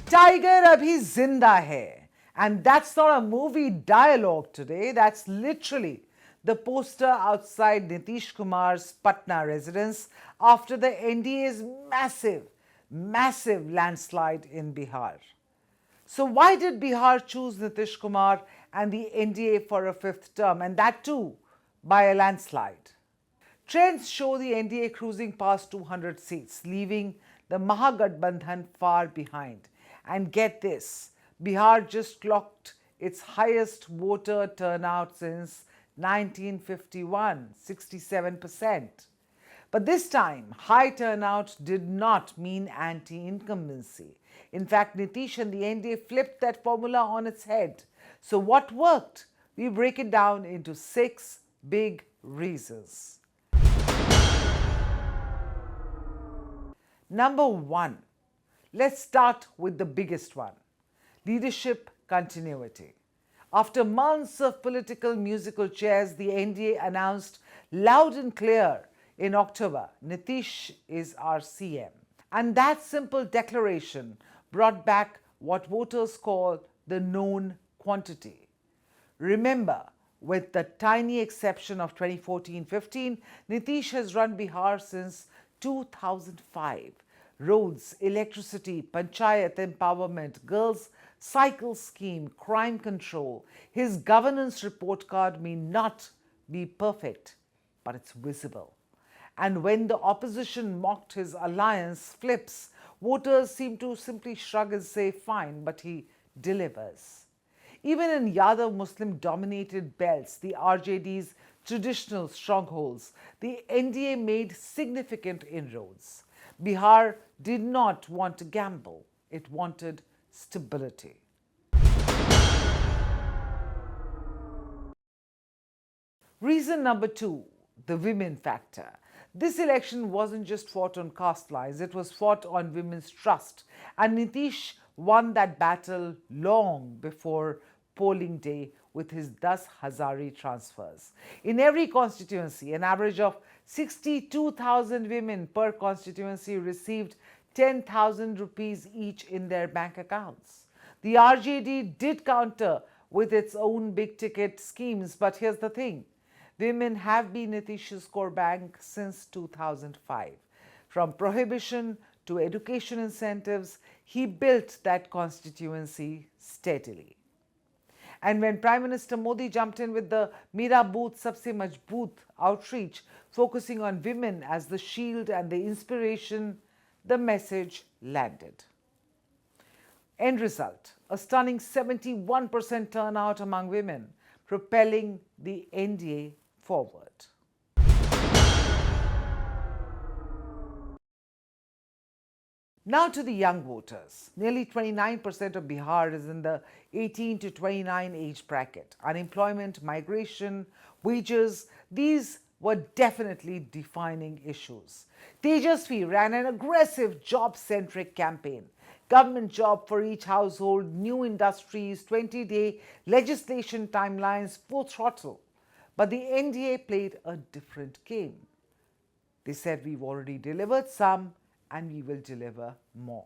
Tiger Abhi Zinda hai. And that's not a movie dialogue today, that's literally the poster outside Nitish Kumar's Patna residence after the NDA's massive landslide in Bihar. So, why did Bihar choose Nitish Kumar and the NDA for a fifth term, and that too by a landslide? Trends show the NDA cruising past 200 seats, leaving the Mahagathbandhan far behind. And get this, Bihar just clocked its highest voter turnout since 1951, 67%. But this time, high turnout did not mean anti-incumbency. In fact, Nitish and the NDA flipped that formula on its head. So what worked? We break it down into 6 big reasons. Number 1, let's start with the biggest one, leadership continuity. After months of political musical chairs, the NDA announced loud and clear in October, Nitish is our CM. And that simple declaration brought back what voters call the known quantity. Remember, with the tiny exception of 2014-15, Nitish has run Bihar since 2005. Roads, electricity, panchayat empowerment, girls' cycle scheme, crime control. His governance report card may not be perfect, but it's visible. And when the opposition mocked his alliance flips, voters seem to simply shrug and say, fine, but he delivers. Even in Yadav Muslim-dominated belts, the RJD's traditional strongholds, the NDA made significant inroads. Bihar did not want to gamble, it wanted stability. Reason number 2, the women factor. This election wasn't just fought on caste lines, it was fought on women's trust. And Nitish won that battle long before polling day with his 10 Hazari transfers. In every constituency, an average of 62,000 women per constituency received 10,000 rupees each in their bank accounts. The RJD did counter with its own big ticket schemes, but here's the thing. Women have been Nitish's core bank since 2005. From prohibition to education incentives, he built that constituency steadily. And when Prime Minister Modi jumped in with the Mera Booth Sabse Majboot outreach, focusing on women as the shield and the inspiration, the message landed. End result, a stunning 71% turnout among women, propelling the NDA forward. Now to the young voters. Nearly 29% of Bihar is in the 18 to 29 age bracket. Unemployment, migration, wages, these were definitely defining issues. Tejasvi ran an aggressive job-centric campaign. Government job for each household, new industries, 20-day legislation timelines, full throttle. But the NDA played a different game. They said we've already delivered some and we will deliver more.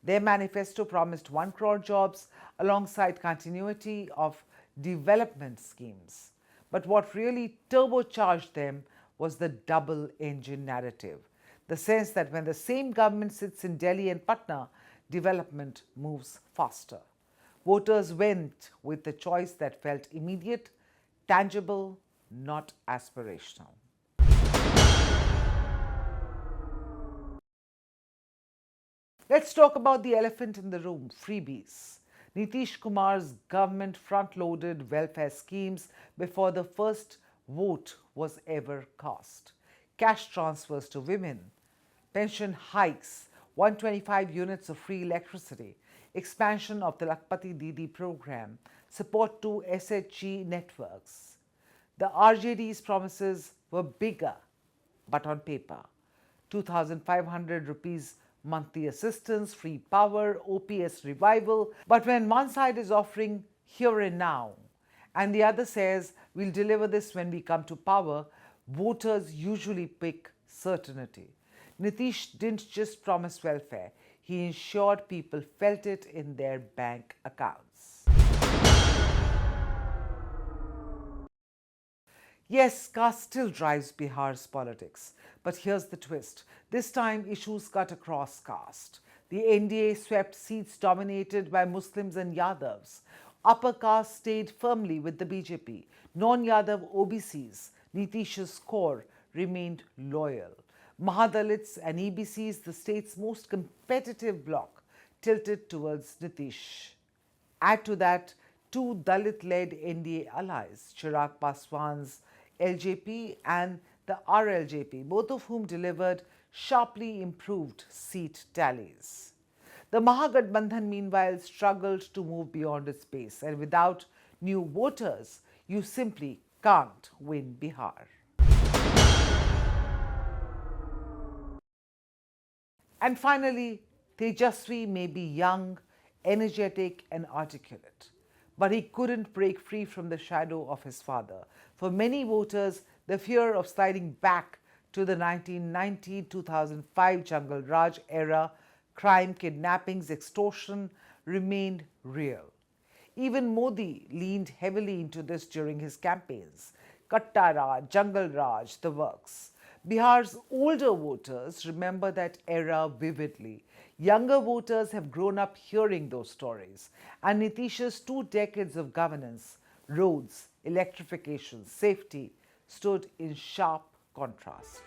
Their manifesto promised 1 crore jobs alongside continuity of development schemes. But what really turbocharged them was the double engine narrative. The sense that when the same government sits in Delhi and Patna, development moves faster. Voters went with the choice that felt immediate, tangible, not aspirational. Let's talk about the elephant in the room, freebies. Nitish Kumar's government front-loaded welfare schemes before the first vote was ever cast. Cash transfers to women, pension hikes, 125 units of free electricity, expansion of the Lakpati Didi program, support to SHG networks. The RJD's promises were bigger, but on paper. 2,500 rupees monthly assistance, free power, OPS revival. But when one side is offering here and now, and the other says, we'll deliver this when we come to power, voters usually pick certainty. Nitish didn't just promise welfare, he ensured people felt it in their bank accounts. Yes, caste still drives Bihar's politics. But here's the twist. This time, issues cut across caste. The NDA swept seats dominated by Muslims and Yadavs. Upper caste stayed firmly with the BJP. Non-Yadav OBCs, Nitish's core, remained loyal. Mahadalits and EBCs, the state's most competitive bloc, tilted towards Nitish. Add to that two Dalit-led NDA allies, Chirag Paswan's LJP and the RLJP, both of whom delivered sharply improved seat tallies. The Mahagathbandhan, meanwhile, struggled to move beyond its base, and without new voters, you simply can't win Bihar. And finally, Tejasvi may be young, energetic, and articulate, but he couldn't break free from the shadow of his father. For many voters, the fear of sliding back to the 1990-2005 Jungle Raj era, crime, kidnappings, extortion remained real. Even Modi leaned heavily into this during his campaigns. Katta Raj, Jungle Raj, the works. Bihar's older voters remember that era vividly. Younger voters have grown up hearing those stories. And Nitish's 2 decades of governance, roads, electrification, safety, stood in sharp contrast.